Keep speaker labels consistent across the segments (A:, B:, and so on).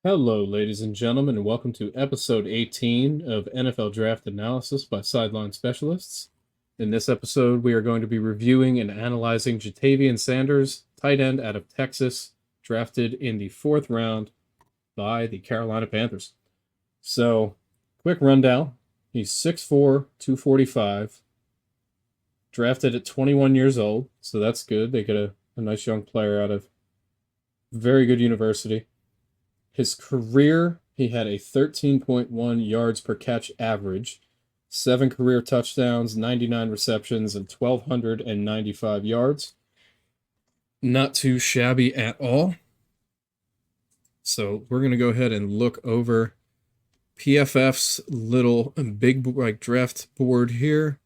A: Hello, ladies and gentlemen, and welcome to episode 18 of NFL Draft Analysis by Sideline Specialists. In this episode, we are going to be reviewing and analyzing Jatavian Sanders, tight end out of Texas, drafted in the fourth round by the Carolina Panthers. So, quick rundown. He's 6'4", 245, drafted at 21 years old, so that's good. They get a nice young player out of very good university. His career, he had a 13.1 yards per catch average, 7 career touchdowns, 99 receptions, and 1,295 yards. Not too shabby at all. So we're going to go ahead and look over PFF's little big draft board here.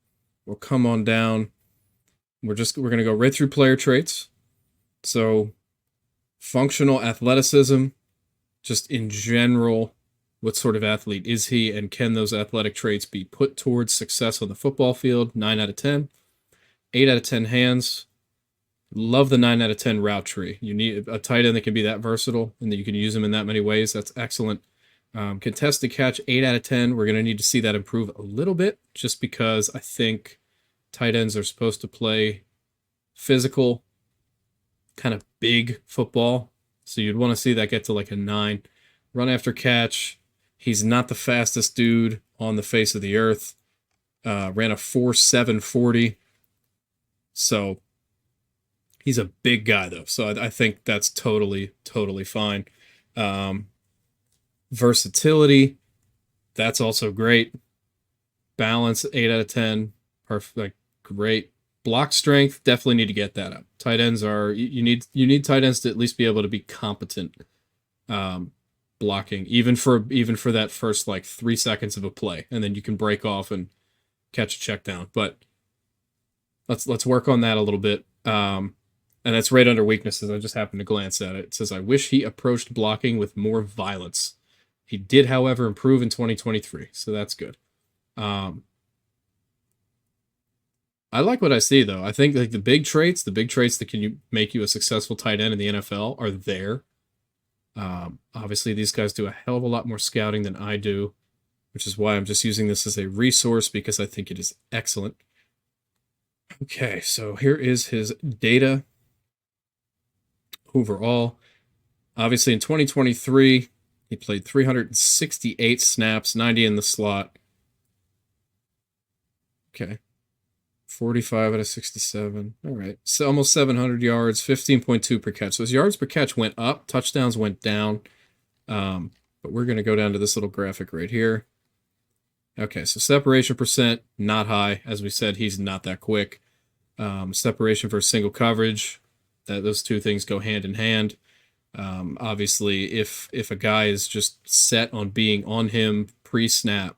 A: We'll come on down. We're going to go right through player traits. So functional athleticism, just in general, what sort of athlete is he, and can those athletic traits be put towards success on the football field? 9 out of 10. 8 out of 10 hands. Love the 9 out of 10 route tree. You need a tight end that can be that versatile and that you can use him in that many ways. That's excellent. Contested catch, 8 out of 10. We're going to need to see that improve a little bit, just because I think tight ends are supposed to play physical, kind of big football. So you'd want to see that get to like a 9. Run after catch. He's not the fastest dude on the face of the earth. Ran a 4.7 40. So he's a big guy, though. So I think that's totally fine. Versatility, that's also great. Balance, 8 out of 10. Perfect, like, great. Block strength, definitely need to get that up. Tight ends are, you need tight ends to at least be able to be competent blocking, even for that first like 3 seconds of a play, and then you can break off and catch a check down. But let's work on that a little bit. And that's right under weaknesses. I just happened to glance at it. It says, I wish he approached blocking with more violence. He did, however, improve in 2023, so that's good. I like what I see, though. I think like the big traits that can make you a successful tight end in the NFL are there. Obviously, these guys do a hell of a lot more scouting than I do, which is why I'm just using this as a resource, because I think it is excellent. Okay, so here is his data overall. Obviously, in 2023, he played 368 snaps, 90 in the slot. Okay. 45 out of 67. All right. So almost 700 yards, 15.2 per catch. So his yards per catch went up, touchdowns went down. But we're going to go down to this little graphic right here. Okay, so separation percent, not high. As we said, he's not that quick. Separation versus single coverage, those two things go hand in hand. Obviously, if a guy is just set on being on him pre-snap,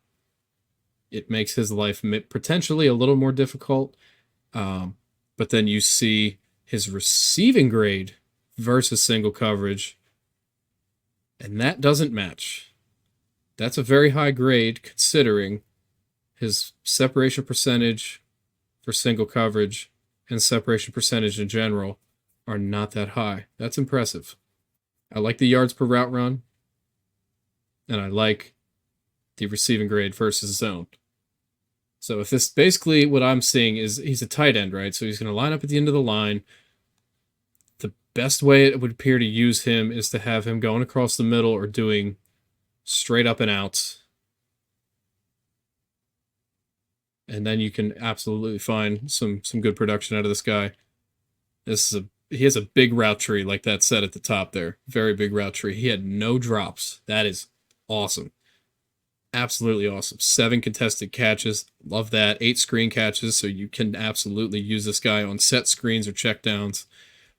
A: it makes his life potentially a little more difficult. But then you see his receiving grade versus single coverage, and that doesn't match. That's a very high grade considering his separation percentage for single coverage and separation percentage in general are not that high. That's impressive. I like the yards per route run, and I like the receiving grade versus zone. So if this, basically what I'm seeing is he's a tight end, right? So he's going to line up at the end of the line. The best way it would appear to use him is to have him going across the middle or doing straight up and outs. And then you can absolutely find some good production out of this guy. He has a big route tree, like that said at the top there. Very big route tree. He had no drops. That is awesome. Absolutely awesome. 7 contested catches. Love that. 8 screen catches, so you can absolutely use this guy on set screens or checkdowns.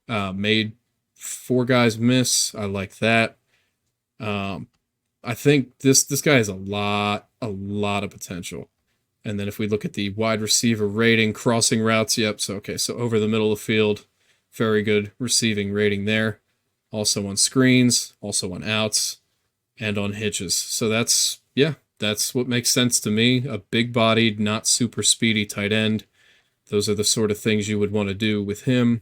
A: Made 4 guys miss. I like that. I think this guy has a lot of potential. And then if we look at the wide receiver rating, crossing routes, yep. So over the middle of the field, very good receiving rating there. Also on screens, also on outs, and on hitches. So that's what makes sense to me. A big-bodied, not super speedy tight end. Those are the sort of things you would want to do with him.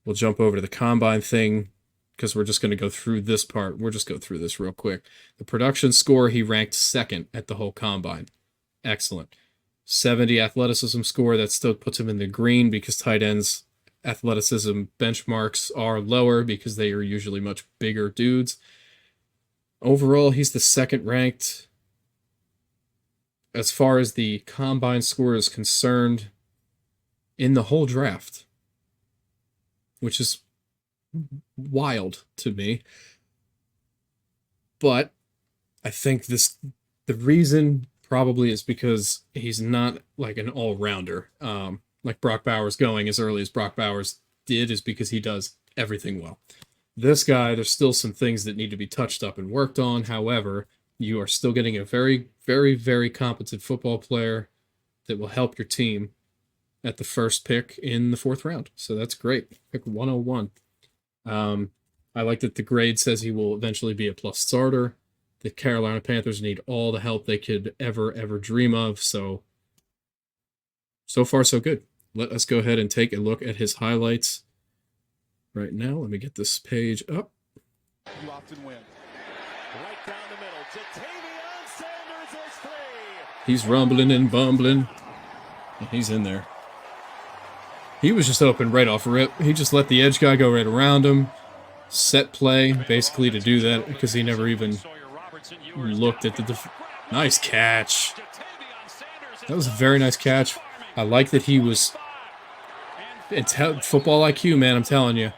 A: We'll jump over to the combine thing, because we're just going to go through this part. We'll just go through this real quick. The production score, he ranked second at the whole combine. Excellent. 70 athleticism score, that still puts him in the green because tight ends athleticism benchmarks are lower because they are usually much bigger dudes. Overall, he's the second ranked as far as the combine score is concerned in the whole draft, which is wild to me. But I think the reason probably is because he's not like an all-rounder. Like Brock Bowers going as early as Brock Bowers did is because he does everything well. This guy, there's still some things that need to be touched up and worked on. However, you are still getting a very, very, very competent football player that will help your team at the first pick in the 4th round. So that's great. Pick 101. I like that the grade says he will eventually be a plus starter. The Carolina Panthers need all the help they could ever dream of. So far, so good. Let us go ahead and take a look at his highlights right now. Let me get this page up.
B: You often win. Right down the middle. Jatavion Sanders is free.
A: He's rumbling and bumbling. He's in there. He was just open right off rip. He just let the edge guy go right around him. Set play, basically, to do that because he never even looked at the nice catch. That was a very nice catch. I like that he was... It's football IQ, man, I'm telling you.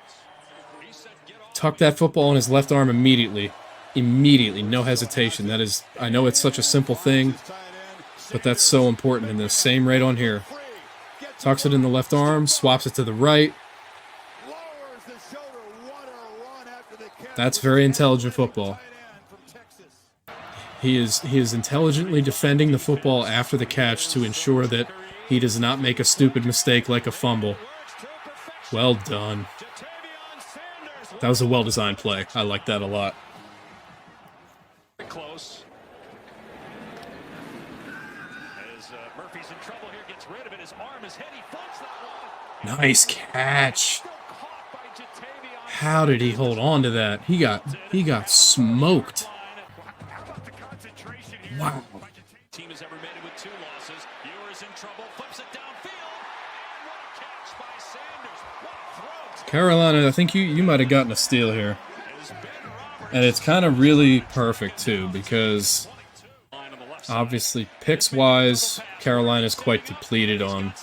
A: Tuck that football in his left arm immediately. Immediately, no hesitation. That is, I know it's such a simple thing, but that's so important in this. Same right on here. Tucks it in the left arm, swaps it to the right. That's very intelligent football. He is intelligently defending the football after the catch to ensure that he does not make a stupid mistake like a fumble. Well done. That was a well-designed play. I like that a lot.
B: Close. As Murphy's in trouble here, gets rid of it. His arm is hit. He funks that one.
A: Nice catch. How did he hold on to that? He got smoked. Wow.
B: Team has ever made it with 2 losses. Ewers in trouble, flips it downfield. And what a catch by Sanders. What a throw.
A: Carolina, I think you might have gotten a steal here. And it's kind of really perfect, too, because obviously, picks-wise, Carolina's quite depleted on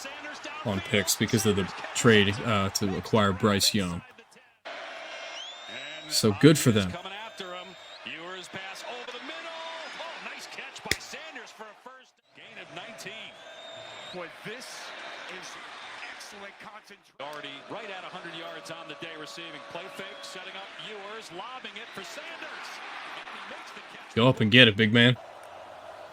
A: picks because of the trade to acquire Bryce Young. So good for them.
B: Ewers pass over the middle. Oh, nice catch by Sanders for a first gain of 19. Boy, this is excellent concentration. Already right at 100 yards on the day receiving. Play fake, setting up Ewers, lobbing it for Sanders. And he makes the catch.
A: Go up and get it, big man.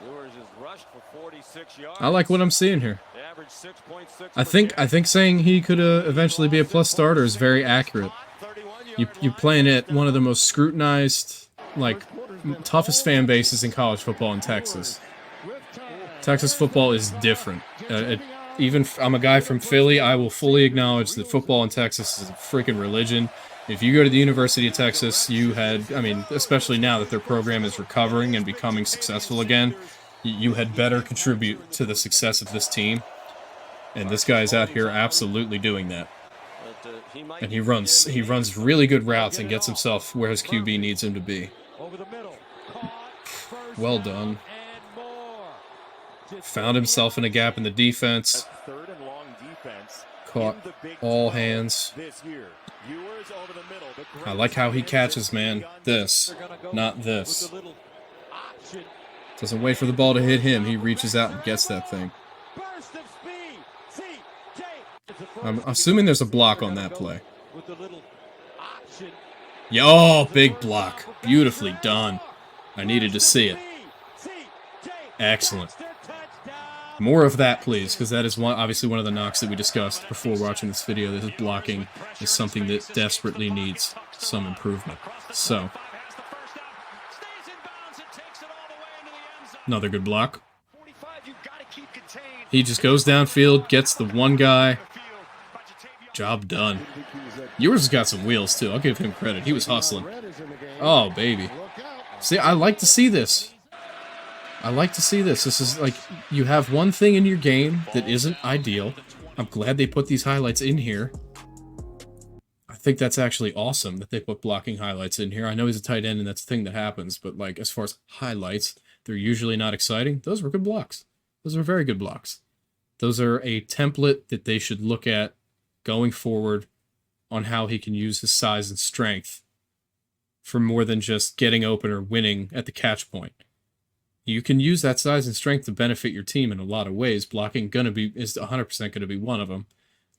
B: Ewers is rushed for 46 yards.
A: I like what I'm seeing here.
B: Average 6.6.
A: I think saying he could eventually be a plus starter is very accurate. You're playing at one of the most scrutinized, like, toughest fan bases in college football in Texas. Texas football is different. Even I'm a guy from Philly, I will fully acknowledge that football in Texas is a freaking religion. If you go to the University of Texas, you had, I mean, especially now that their program is recovering and becoming successful again, you had better contribute to the success of this team. And this guy's out here absolutely doing that. And he runs really good routes and gets himself where his QB needs him to be. Well done. Found himself in a gap in the defense. Caught all hands. I like how he catches, man. This, not this. Doesn't wait for the ball to hit him. He reaches out and gets that thing. I'm assuming there's a block on that play. Yo, big block. Beautifully done. I needed to see it. Excellent. More of that, please, because that is obviously one of the knocks that we discussed before watching this video. This blocking is something that desperately needs some improvement. So, another good block. He just goes downfield, gets the one guy, Job done. Ewers has got some wheels, too. I'll give him credit. He was hustling. Oh, baby. See, I like to see this. I like to see this. This is like, you have one thing in your game that isn't ideal. I'm glad they put these highlights in here. I think that's actually awesome that they put blocking highlights in here. I know he's a tight end and that's a thing that happens, but like as far as highlights, they're usually not exciting. Those were good blocks. Those were very good blocks. Those are a template that they should look at going forward on how he can use his size and strength for more than just getting open or winning at the catch point. You can use that size and strength to benefit your team in a lot of ways. Blocking is 100% going to be one of them.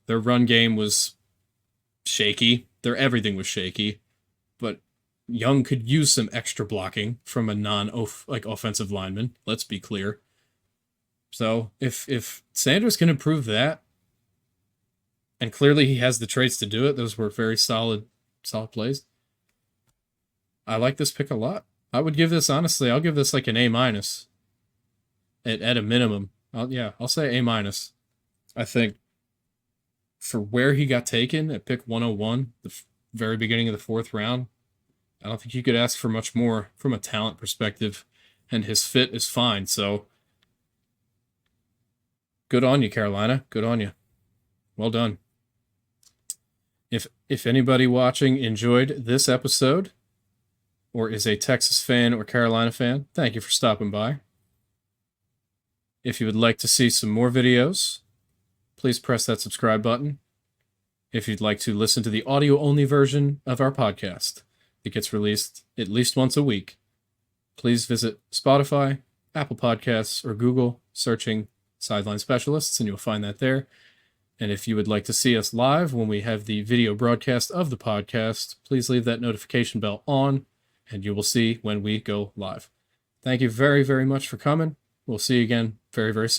A: Their run game was shaky. Their everything was shaky. But Young could use some extra blocking from a offensive lineman. Let's be clear. So if Sanders can improve that, and clearly he has the traits to do it, those were very solid plays. I like this pick a lot. I would give this, honestly, I'll give this like an A- at a minimum. I'll say A-. I think for where he got taken at pick 101, the very beginning of the 4th round, I don't think you could ask for much more from a talent perspective, and his fit is fine. So good on you, Carolina. Good on you. Well done. If anybody watching enjoyed this episode, or is a Texas fan or Carolina fan, thank you for stopping by. If you would like to see some more videos, please press that subscribe button. If you'd like to listen to the audio-only version of our podcast that gets released at least once a week, please visit Spotify, Apple Podcasts, or Google, searching Sideline Specialists, and you'll find that there. And if you would like to see us live when we have the video broadcast of the podcast, please leave that notification bell on, and you will see when we go live. Thank you very, very much for coming. We'll see you again very, very soon.